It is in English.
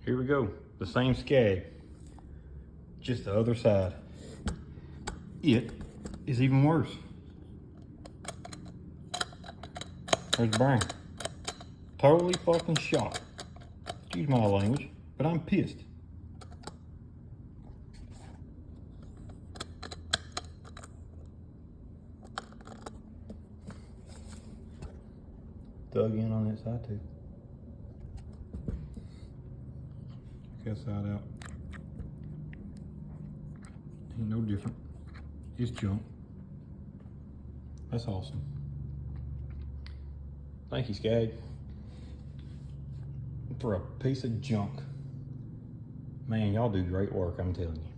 Here we go. The same Scag, just the other side. It is even worse. There's the brain. Totally fucking shot. Excuse my language, but I'm pissed. Dug in on that side too. Check that side out. Ain't no different. It's junk. That's awesome. Thank you, Scag, for a piece of junk. Man, y'all do great work, I'm telling you.